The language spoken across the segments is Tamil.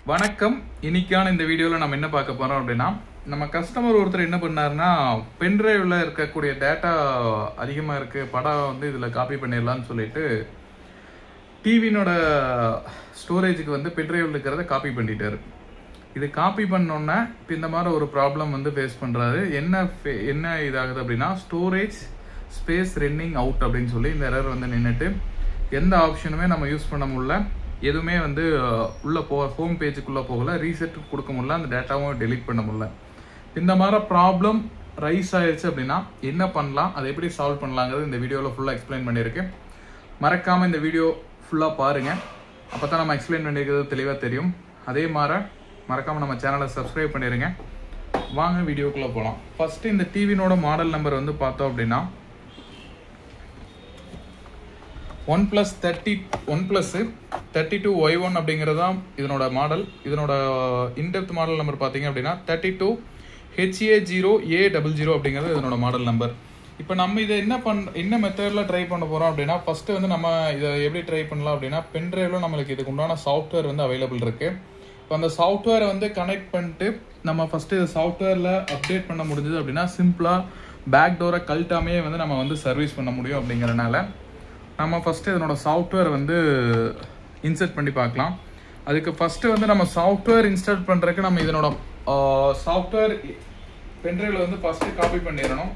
வணக்கம். இன்னைக்கான இந்த வீடியோவில் நம்ம என்ன பார்க்க போறோம் அப்படின்னா, நம்ம கஸ்டமர் ஒருத்தர் என்ன பண்ணாருன்னா, பென்ட்ரைவ்ல இருக்கக்கூடிய டேட்டா அதிகமாக இருக்கு, படம் வந்து இதில் காப்பி பண்ணிடலாம்னு சொல்லிட்டு டிவினோட ஸ்டோரேஜுக்கு வந்து பென்ட்ரைவ்ல இருக்கிறத காப்பி பண்ணிட்டாரு. இது காப்பி பண்ணோன்னா இப்போ இந்த மாதிரி ஒரு ப்ராப்ளம் வந்து ஃபேஸ் பண்ணுறாரு. என்ன இதாகுது அப்படின்னா, ஸ்டோரேஜ் ஸ்பேஸ் ரன்னிங் அவுட் அப்படின்னு சொல்லி இந்த எரர் வந்து நின்றுட்டு எந்த ஆப்ஷனுமே நம்ம யூஸ் பண்ண முடியல, எதுவுமே வந்து உள்ளே ஹோம் பேஜுக்குள்ளே போகல, ரீசெட் கொடுக்க முடியல, அந்த டேட்டாவும் டெலீட் பண்ண முடியல. இந்த மாதிரி ப்ராப்ளம் ரைஸ் ஆயிடுச்சு அப்படின்னா என்ன பண்ணலாம், அதை எப்படி சால்வ் பண்ணலாங்கிறது இந்த வீடியோவில் ஃபுல்லாக எக்ஸ்பிளைன் பண்ணியிருக்கேன். மறக்காமல் இந்த வீடியோ ஃபுல்லாக பாருங்கள், அப்போ தான் நம்ம எக்ஸ்பிளைன் பண்ணியிருக்கிறது தெளிவாக தெரியும். அதே மாதிரி மறக்காமல் நம்ம சேனலை சப்ஸ்கிரைப் பண்ணிடுங்க. வாங்க வீடியோக்குள்ளே போகலாம். ஃபஸ்ட்டு இந்த டிவினோட மாடல் நம்பர் வந்து பார்த்தோம் அப்படின்னா OnePlus 32Y1 அப்படிங்கிறதான் இதனோட மாடல். இதனோட இன்டெப்த் மாடல் நம்பர் பார்த்தீங்க அப்படின்னா 32HA0A00 அப்படிங்கிறது இதனோட மாடல் நம்பர். இப்போ நம்ம இதை என்ன மெத்தடில் ட்ரை பண்ண போகிறோம் அப்படின்னா, ஃபஸ்ட்டு வந்து நம்ம இதை எப்படி ட்ரை பண்ணலாம் அப்படின்னா, பென்ட்ரைவில் நம்மளுக்கு இதுக்கு உண்டான சாஃப்ட்வேர் வந்து அவைலபிள் இருக்குது. இப்போ அந்த சாஃப்ட்வேரை வந்து கனெக்ட் பண்ணிட்டு நம்ம ஃபஸ்ட்டு இதை சாஃப்ட்வேரில் அப்டேட் பண்ண முடிஞ்சது அப்படின்னா சிம்பிளாக பேக் டோரை கழட்டாமே வந்து நம்ம வந்து சர்வீஸ் பண்ண முடியும். அப்படிங்கிறனால நம்ம ஃபஸ்ட்டு இதனோட சாஃப்ட்வேர் வந்து இன்சர்ட் பண்ணி பார்க்கலாம். அதுக்கு ஃபஸ்ட்டு வந்து நம்ம சாஃப்ட்வேர் இன்ஸ்டால் பண்ணுறதுக்கு நம்ம இதனோட சாஃப்ட்வேர் பென்ட்ரைவில் வந்து ஃபஸ்ட்டு காப்பி பண்ணிடணும்.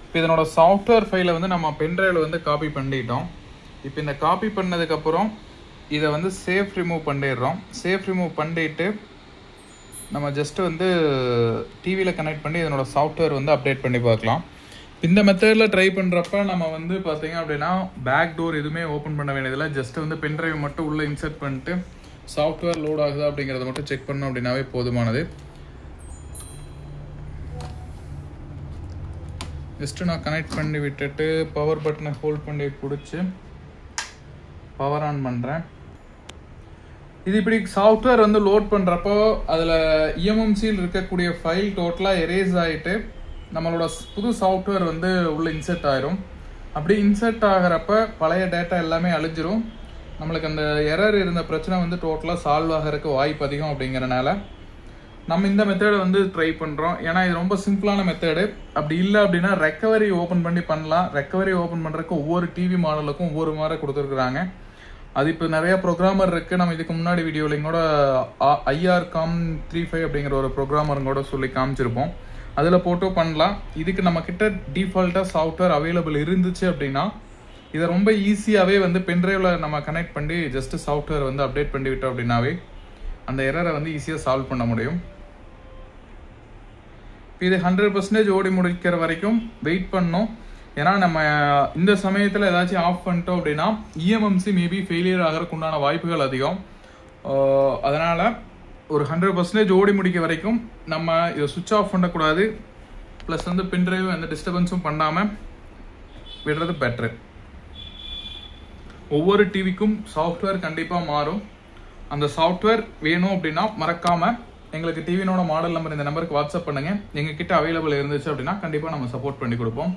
இப்போ இதனோட சாஃப்ட்வேர் ஃபைலை வந்து நம்ம பென்ட்ரைவில் வந்து காப்பி பண்ணிட்டோம். இப்போ இந்த காப்பி பண்ணதுக்கப்புறம் இதை வந்து சேஃப் ரிமூவ் பண்ணிடுறோம். சேஃப் ரிமூவ் பண்ணிட்டு நம்ம ஜஸ்ட்டு வந்து டிவியில் கனெக்ட் பண்ணி இதனோட சாஃப்ட்வேர் வந்து அப்டேட் பண்ணி பார்க்கலாம். இந்த மெத்தடில் ட்ரை பண்ணுறப்ப நம்ம வந்து பார்த்தீங்க அப்படின்னா பேக் டோர் எதுவுமே ஓப்பன் பண்ண வேண்டியதில்லை. ஜஸ்ட் வந்து பென்ட்ரைவ் மட்டும் உள்ளே இன்சர்ட் பண்ணிட்டு சாஃப்ட்வேர் லோட் ஆகுதா அப்படிங்கிறத மட்டும் செக் பண்ணோம் அப்படின்னாவே போதுமானது. ஜஸ்ட்டு நான் கனெக்ட் பண்ணி விட்டுட்டு பவர் பட்டனை ஹோல்ட் பண்ணி பிடிச்சி பவர் ஆன் பண்ணுறேன். இது இப்படி சாஃப்ட்வேர் வந்து லோட் பண்ணுறப்போ அதில் இஎம்எம்சியில் இருக்கக்கூடிய ஃபைல் டோட்டலாக எரேஸ் ஆகிட்டு நம்மளோட புது சாஃப்ட்வேர் வந்து உள்ளே இன்சர்ட் ஆயிரும். அப்படி இன்சர்ட் ஆகிறப்ப பழைய டேட்டா எல்லாமே அழிஞ்சிரும். நம்மளுக்கு அந்த எரர் இருந்த பிரச்சனை வந்து டோட்டலாக சால்வ் ஆகிறதுக்கு வாய்ப்பு அதிகம். அப்படிங்கிறனால நம்ம இந்த மெத்தடை வந்து ட்ரை பண்ணுறோம். ஏன்னா இது ரொம்ப சிம்பிளான மெத்தடு. அப்படி இல்லை அப்படின்னா ரெக்கவரி ஓப்பன் பண்ணி பண்ணலாம். ரெக்கவரி ஓப்பன் பண்ணுறதுக்கு ஒவ்வொரு டிவி மாடலுக்கும் ஒவ்வொரு மாதிரி கொடுத்துருக்குறாங்க. அது இப்போ நிறைய ப்ரோக்ராமர் இருக்குது. நம்ம இதுக்கு முன்னாடி வீடியோவில் எங்களோட IRCOM35 அப்படிங்கிற ஒரு ப்ரோக்ராமருங்கூட சொல்லி காமிச்சிருப்போம். அதில் போட்டு பண்ணலாம். இதுக்கு நம்மக்கிட்ட டிஃபால்ட்டாக சாஃப்ட்வேர் அவைலபிள் இருந்துச்சு அப்படின்னா இதை ரொம்ப ஈஸியாகவே வந்து பென்ட்ரைவில் நம்ம கனெக்ட் பண்ணி ஜஸ்ட்டு சாஃப்ட்வேர் வந்து அப்டேட் பண்ணி விட்டோம் அப்படின்னாவே அந்த எரரை வந்து ஈஸியாக சால்வ் பண்ண முடியும். இது 100% ஓடி முடிக்கிற வரைக்கும் வெயிட் பண்ணோம். ஏன்னா நம்ம இந்த சமயத்தில் ஏதாச்சும் ஆஃப் பண்ணிட்டோம் அப்படின்னா இஎம்எம்சி மேபி ஃபெயிலியர் ஆகிறதுக்கு உண்டான வாய்ப்புகள் அதிகம். அதனால் ஒரு 100% ஓடி முடிக்க வரைக்கும் நம்ம இதை சுவிட்ச் ஆஃப் பண்ணக்கூடாது. ப்ளஸ் வந்து பென்ட்ரைவ் எந்த டிஸ்டர்பன்ஸும் பண்ணாமல் விடுறது பெட்ரு. ஒவ்வொரு டிவிக்கும் சாஃப்ட்வேர் கண்டிப்பாக மாறும். அந்த சாஃப்ட்வேர் வேணும் அப்படின்னா மறக்காமல் எங்களுக்கு டிவினோட மாடல் நம்பர் இந்த நம்பருக்கு வாட்ஸ்அப் பண்ணுங்கள். எங்ககிட்ட அவைலபிள் இருந்துச்சு அப்படின்னா கண்டிப்பாக நம்ம சப்போர்ட் பண்ணி கொடுப்போம்.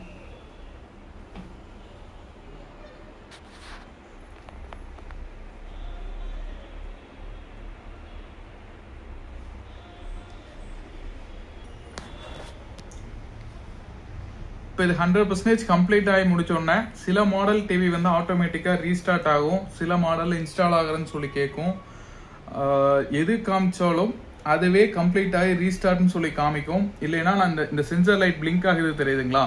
இப்போ இது 100% கம்ப்ளீட் ஆகி முடிச்சோடனே சில மாடல் டிவி வந்து ஆட்டோமேட்டிக்காக ரீஸ்டார்ட் ஆகும், சில மாடல் இன்ஸ்டால் ஆகுறன்னு சொல்லி கேட்கும். எது காமிச்சாலும் அதுவே கம்ப்ளீட் ஆகி ரீஸ்டார்ட்னு சொல்லி காமிக்கும். இல்லைன்னா நான் இந்த சென்சர் லைட் பிளிங்க் ஆகுது தெரியுதுங்களா,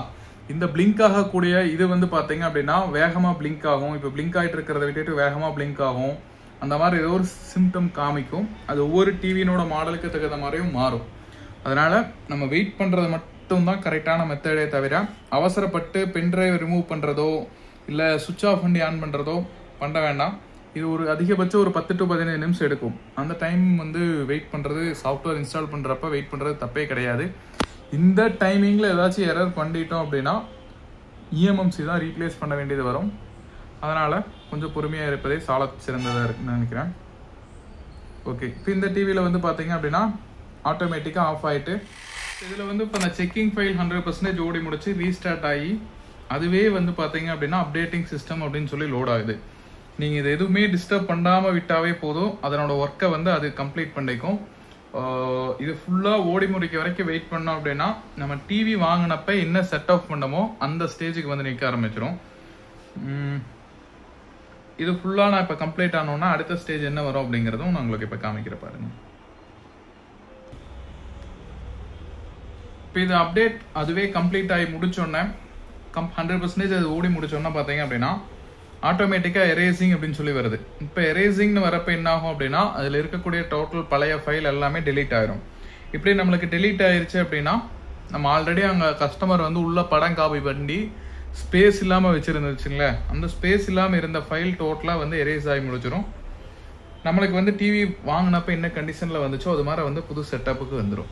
இந்த பிளிங்க் ஆகக்கூடிய இது வந்து பார்த்தீங்க அப்படின்னா வேகமாக பிளிங்க் ஆகும். இப்போ பிளிங்க் ஆகிட்டு இருக்கிறத விட்டுட்டு வேகமாக பிளிங்க் ஆகும். அந்த மாதிரி ஏதோ ஒரு சிம்டம் காமிக்கும். அது ஒவ்வொரு டிவினோட மாடலுக்கு தகுந்த மாதிரியும் மாறும். அதனால் நம்ம வெயிட் பண்ணுறது மட்டும் தான் கரெக்டான மெத்தடே தவிர அவசரப்பட்டு பென்ட்ரைவ் ரிமூவ் பண்ணுறதோ இல்லை சுவிட்ச் ஆஃப் பண்ணி ஆன் பண்ணுறதோ பண்ண வேண்டாம். இது ஒரு அதிகபட்சம் ஒரு 10 to 15 நிமிஷம் எடுக்கும். அந்த டைம் வந்து வெயிட் பண்ணுறது, சாஃப்ட்வேர் இன்ஸ்டால் பண்ணுறப்ப வெயிட் பண்ணுறது தப்பே கிடையாது. இந்த டைமிங்கில் ஏதாச்சும் எரர் பண்ணிட்டோம் அப்படின்னா இஎம்எம்சி தான் ரீப்ளேஸ் பண்ண வேண்டியது வரும். அதனால் கொஞ்சம் பொறுமையாக இருப்பதே சால சிறந்ததாக இருக்குன்னு நினைக்கிறேன். ஓகே, இப்போ இந்த டிவியில் வந்து பார்த்தீங்க அப்படின்னா ஆட்டோமேட்டிக்காக ஆஃப் ஆகிட்டு இதில் வந்து இப்போ நான் செக்கிங் ஃபைல் 100% ஓடி முடிச்சு ரீஸ்டார்ட் ஆகி அதுவே வந்து பார்த்தீங்க அப்படின்னா அப்டேட்டிங் சிஸ்டம் அப்படின்னு சொல்லி லோட் ஆகுது. நீங்கள் இது எதுவுமே டிஸ்டர்ப் பண்ணாமல் விட்டாவே போதும், அதனோட ஒர்க்கை வந்து அது கம்ப்ளீட் பண்ணிக்கும். இது ஃபுல்லாக ஓடி முடிக்க வரைக்கும் வெயிட் பண்ணோம் அப்படின்னா நம்ம டிவி வாங்கினப்ப என்ன செட் ஆஃப் பண்ணமோ அந்த ஸ்டேஜுக்கு வந்து நிற்க ஆரம்பிச்சிடும். இது ஃபுல்லாக நான் இப்போ கம்ப்ளீட் ஆனோன்னா அடுத்த ஸ்டேஜ் என்ன வரும் அப்படிங்கிறதும் நான் உங்களுக்கு இப்போ காமிக்கிற பாருங்க. இப்போ இது அப்டேட் அதுவே கம்ப்ளீட் ஆகி முடிச்சோன்னே 100% அது ஓடி முடிச்சோன்னா பார்த்தீங்க அப்படின்னா ஆட்டோமேட்டிக்காக எரேசிங் அப்படின்னு சொல்லி வருது. இப்போ எரேசிங்னு வரப்போ என்ன ஆகும் அப்படின்னா அதில் இருக்கக்கூடிய டோட்டல் பழைய ஃபைல் எல்லாமே டெலீட் ஆயிரும். இப்படி நம்மளுக்கு டெலீட் ஆயிருச்சு அப்படின்னா நம்ம ஆல்ரெடி அங்கே கஸ்டமர் வந்து உள்ள படம் காப்பி பண்ணி ஸ்பேஸ் இல்லாமல் வச்சுருந்துச்சுங்களே, அந்த ஸ்பேஸ் இல்லாமல் இருந்த ஃபைல் டோட்டலாக வந்து எரேஸ் ஆகி முடிச்சிடும். நம்மளுக்கு வந்து டிவி வாங்கினப்ப என்ன கண்டிஷனில் வந்துச்சோ அது மாதிரி வந்து புது செட்டப்புக்கு வந்துடும்.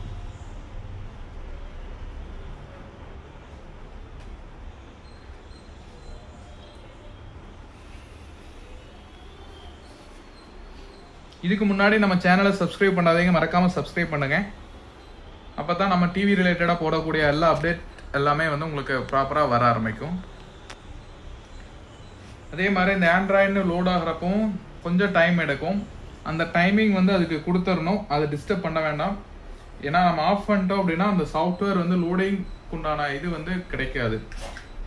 இதுக்கு முன்னாடி நம்ம சேனலை சப்ஸ்கிரைப் பண்ணாதீங்க, மறக்காமல் சப்ஸ்கிரைப் பண்ணுங்க. அப்போ தான் நம்ம டிவி ரிலேட்டடாக போடக்கூடிய எல்லா அப்டேட் எல்லாமே வந்து உங்களுக்கு ப்ராப்பராக வர ஆரம்பிக்கும். அதே மாதிரி இந்த ஆண்ட்ராய்டுன்னு லோட் ஆகிறப்பவும் கொஞ்சம் டைம் எடுக்கும். அந்த டைமிங் வந்து அதுக்கு கொடுத்துடணும், அதை டிஸ்டர்ப் பண்ண வேண்டாம். ஏன்னா நம்ம ஆஃப் பண்ணிட்டோம் அப்படின்னா அந்த சாஃப்ட்வேர் வந்து லோடிங் உண்டான இது வந்து கிடைக்காது.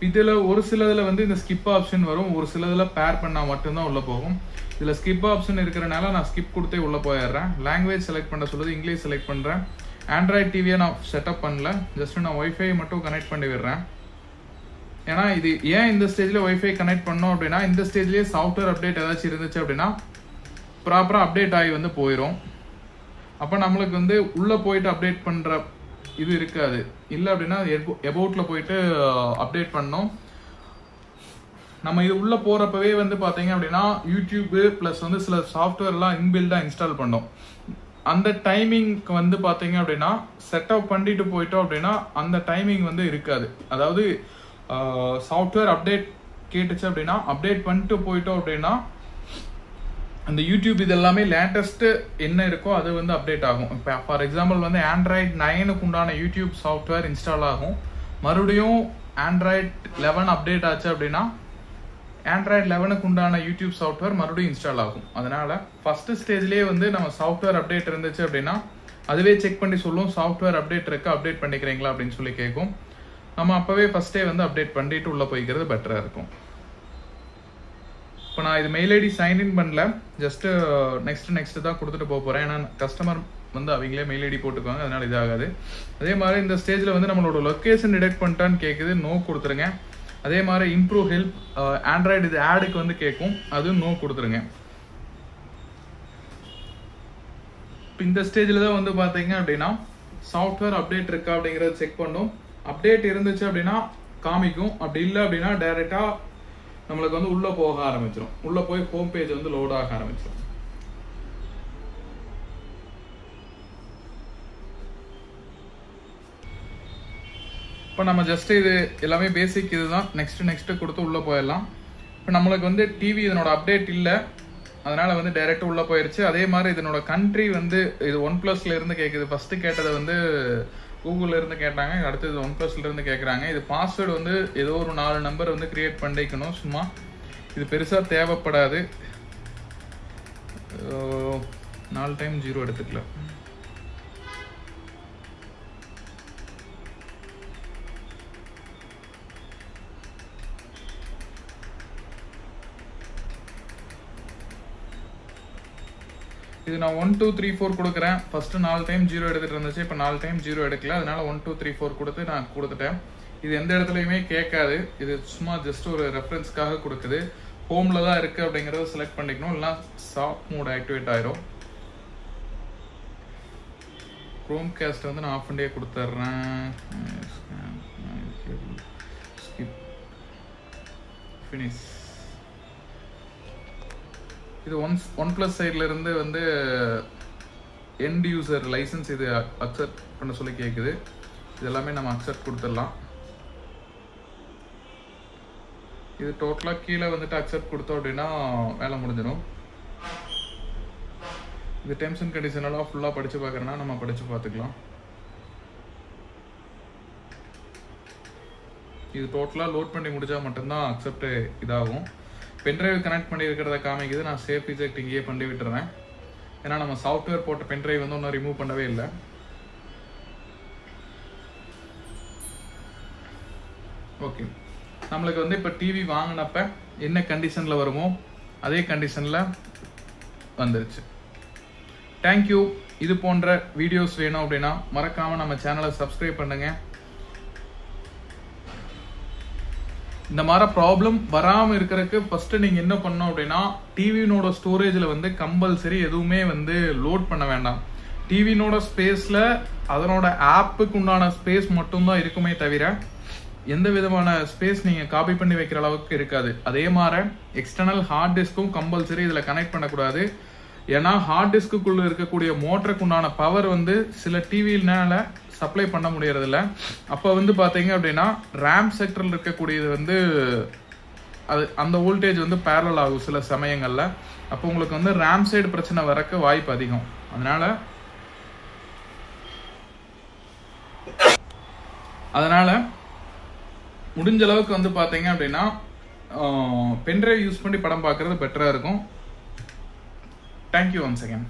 இதில் ஒரு சிலதில் வந்து இந்த ஸ்கிப் ஆப்ஷன் வரும், ஒரு சிலதில் பேர் பண்ணால் மட்டும்தான் உள்ளே போகும். இதில் ஸ்கிப் ஆப்ஷன் இருக்கிறனால நான் ஸ்கிப் கொடுத்தே உள்ளே போயிடுறேன். லாங்குவேஜ் செலக்ட் பண்ண சொல்லுது, இங்கிலீஷ் செலக்ட் பண்ணுறேன். ஆண்ட்ராய்ட் டிவியை நான் செட்டப் பண்ணல, ஜஸ்ட் நான் ஒய்ஃபை மட்டும் கனெக்ட் பண்ணி விடுறேன். ஏன்னா இது ஏன் இந்த ஸ்டேஜில் ஒய்ஃபை கனெக்ட் பண்ணோம் அப்படின்னா இந்த ஸ்டேஜ்லேயே சாஃப்ட்வேர் அப்டேட் ஏதாச்சும் இருந்துச்சு அப்படின்னா ப்ராப்பராக அப்டேட் ஆகி வந்து போயிடும். அப்போ நம்மளுக்கு வந்து உள்ளே போயிட்டு அப்டேட் பண்ணுற இது இருக்காது. இல்லை அப்படின்னா எபவுட்டில் போயிட்டு அப்டேட் பண்ணோம். நம்ம இது உள்ளே போகிறப்பவே வந்து பார்த்தீங்க அப்படின்னா யூடியூப்பு ப்ளஸ் வந்து சில சாஃப்ட்வேர்லாம் இன்பில்டாக இன்ஸ்டால் பண்ணோம். அந்த டைமிங்க்கு வந்து பார்த்தீங்க அப்படின்னா செட்டப் பண்ணிட்டு போயிட்டோம் அப்படின்னா அந்த டைமிங் வந்து இருக்காது. அதாவது சாஃப்ட்வேர் அப்டேட் கேட்டுச்சு அப்படின்னா அப்டேட் பண்ணிட்டு போயிட்டோம் அப்படின்னா அந்த யூடியூப் இது எல்லாமே லேட்டஸ்ட்டு என்ன இருக்கோ அது வந்து அப்டேட் ஆகும். இப்போ ஃபார் எக்ஸாம்பிள் வந்து ஆண்ட்ராய்டு 9க்கு உண்டான யூடியூப் சாஃப்ட்வேர் இன்ஸ்டால் ஆகும். மறுபடியும் ஆண்ட்ராய்டு 11 அப்டேட் ஆச்சு அப்படின்னா ஆண்ட்ராய்டு 11க்கு உண்டான யூடியூப் சாஃப்ட்வேர் மறுபடியும் இன்ஸ்டால் ஆகும். அதனால ஃபர்ஸ்ட் ஸ்டேஜ்லேயே வந்து நம்ம சாஃப்ட்வேர் அப்டேட் இருந்துச்சு அப்படின்னா அதுவே செக் பண்ணி சொல்லும் சாஃப்ட்வேர் அப்டேட் இருக்கு, அப்டேட் பண்ணிக்கிறீங்களா அப்படின்னு சொல்லி கேட்கும். நம்ம அப்போவே ஃபர்ஸ்டே வந்து அப்டேட் பண்ணிட்டு உள்ளே போய்க்கிறது பெட்டராக இருக்கும். இப்போ நான் இது மெயில் ஐடி சைன்இன் பண்ணல, ஜஸ்ட்டு நெக்ஸ்ட் தான் கொடுத்துட்டு போக போகிறேன். ஏன்னா கஸ்டமர் வந்து அவங்களே மெயில் ஐடி போட்டுக்குவாங்க, அதனால இதாகாது. அதே மாதிரி இந்த ஸ்டேஜில் வந்து நம்மளோட லொக்கேஷன் டிடெக்ட் பண்ணிட்டான்னு கேட்குது, நோ கொடுத்துருங்க. அதே மாதிரி இம்ப்ரூவ் ஹெல்ப் ஆண்ட்ராய்டு இது ஆடுக்கு வந்து கேட்கும், அதுவும் நோ கொடுத்துருங்க. இப்போ இந்த ஸ்டேஜில் தான் வந்து பார்த்தீங்க அப்படின்னா சாஃப்ட்வேர் அப்டேட் இருக்கா அப்படிங்கிறத செக் பண்ணும். அப்டேட் இருந்துச்சு அப்படின்னா காமிக்கும், அப்படி இல்லை அப்படின்னா டைரெக்டாக நம்மளுக்கு வந்து உள்ளே போக ஆரம்பிச்சிடும். உள்ளே போய் ஹோம் பேஜ் வந்து லோட் ஆக ஆரம்பிச்சிடும். இப்போ நம்ம ஜஸ்ட் இது எல்லாமே பேசிக் இதுதான். நெக்ஸ்ட் கொடுத்து உள்ளே போயிடலாம். இப்போ நம்மளுக்கு வந்து டிவி இதனோட அப்டேட் இல்லை, அதனால வந்து டைரெக்டாக உள்ளே போயிடுச்சு. அதே மாதிரி இதனோட கண்ட்ரி வந்து இது OnePlusல இருந்து கேட்குது. ஃபர்ஸ்ட் கேட்டதை வந்து கூகுளில் இருந்து கேட்டாங்க, அடுத்தது OnePlusல இருந்து கேட்குறாங்க. இது பாஸ்வேர்டு வந்து ஏதோ ஒரு 4 நம்பர் வந்து கிரியேட் பண்ணிக்கணும். சும்மா இது பெருசாக தேவைப்படாது. 4 டைம் 0 எடுத்துக்கலாம். இது நான் 1 2 3 4 கொடுக்குறேன். ஃபர்ஸ்ட் 4 டைம் 0 எடுத்துட்டு இருந்துச்சு, இப்போ 4 டைம் 0 எடுக்கல, அதனால 1 2 3 4 கொடுத்து நான் கொடுத்துட்டேன். இது எந்த இடத்துலையுமே கேட்காது, இது சும்மா ஜஸ்ட் ஒரு ரெஃபரன்ஸ்க்காக கொடுக்குது. ஹோம்ல தான் இருக்கு அப்படிங்கிறத செலக்ட் பண்ணிக்கணும், இல்லைனா சாஃப்ட் மோட் ஆக்டிவேட் ஆயிரும். க்ரோம் காஸ்ட் வந்து நான் ஆஃப் பண்ணியே கொடுத்துட்றேன். ஃபினிஷ். இது OnePlus சைட்ல இருந்து வந்து எண்ட் யூசர் லைசன்ஸ் இது அக்செப்ட் பண்ண சொல்லி கேட்குது. இது எல்லாமே நம்ம அக்செப்ட் கொடுத்துடலாம். இது டோட்டலாக கீழே வந்துட்டு அக்செப்ட் கொடுத்தோம் அப்படின்னா வேலை முடிஞ்சிடும். இது டெர்ம்ஸ் அண்ட் கண்டிஷன் எல்லாம் ஃபுல்லாக படித்து பார்க்குறேன்னா நம்ம படித்து பார்த்துக்கலாம். இது டோட்டலாக லோட் பண்ணி முடிஞ்சால் மட்டும்தான் அக்செப்ட் இதாகும். பென்ட்ரைவ் கனெக்ட் பண்ணி இருக்கிறத காமிக்குது. நான் சேஃப் ரிஜெக்ட் இங்கேயே பண்ணி விட்டுறேன். ஏன்னா நம்ம சாஃப்ட்வேர் போட்ட பென்ட்ரைவ் வந்து ஒன்றும் ரிமூவ் பண்ணவே இல்லை. ஓகே, நம்மளுக்கு வந்து இப்போ டிவி வாங்கினப்ப என்ன கண்டிஷனில் வருமோ அதே கண்டிஷனில் வந்துருச்சு. தேங்க்யூ. இது போன்ற வீடியோஸ் வேணும் அப்படின்னா மறக்காமல் நம்ம சேனலை சப்ஸ்கிரைப் பண்ணுங்க. இந்த மாதிரி ப்ராப்ளம் வராமல் இருக்கிறதுக்கு ஃபர்ஸ்ட் நீங்கள் என்ன பண்ணணும் அப்படின்னா டிவினோட ஸ்டோரேஜில் வந்து கம்பல்சரி எதுவுமே வந்து லோட் பண்ண வேண்டாம். டிவினோட ஸ்பேஸில் அதனோட ஆப்புக்கு உண்டான ஸ்பேஸ் மட்டும்தான் இருக்குமே தவிர எந்த விதமான ஸ்பேஸ் நீங்கள் காப்பி பண்ணி வைக்கிற அளவுக்கு இருக்காது. அதே மாதிரி எக்ஸ்டர்னல் ஹார்ட் டிஸ்க்கும் கம்பல்சரி இதில் கனெக்ட் பண்ணக்கூடாது. ஏன்னா ஹார்ட் டிஸ்க்குள்ள இருக்கக்கூடிய மோட்டருக்கு உண்டான பவர் வந்து சில டிவினால சப்ளை பண்ண முடியறதில்ல. அப்போ வந்து பார்த்தீங்க அப்படின்னா ரேம் செக்டரில் இருக்கக்கூடியது வந்து அது அந்த வோல்டேஜ் வந்து பேரலல் ஆகும் சில சமயங்களில். அப்போ உங்களுக்கு வந்து ரேம் சைடு பிரச்சனை வரக்க வாய்ப்பு அதிகம். அதனால முடிஞ்ச அளவுக்கு வந்து பார்த்தீங்க அப்படின்னா பென்ட்ரைவ் யூஸ் பண்ணி படம் பார்க்கறது பெட்டராக இருக்கும். Thank you once again.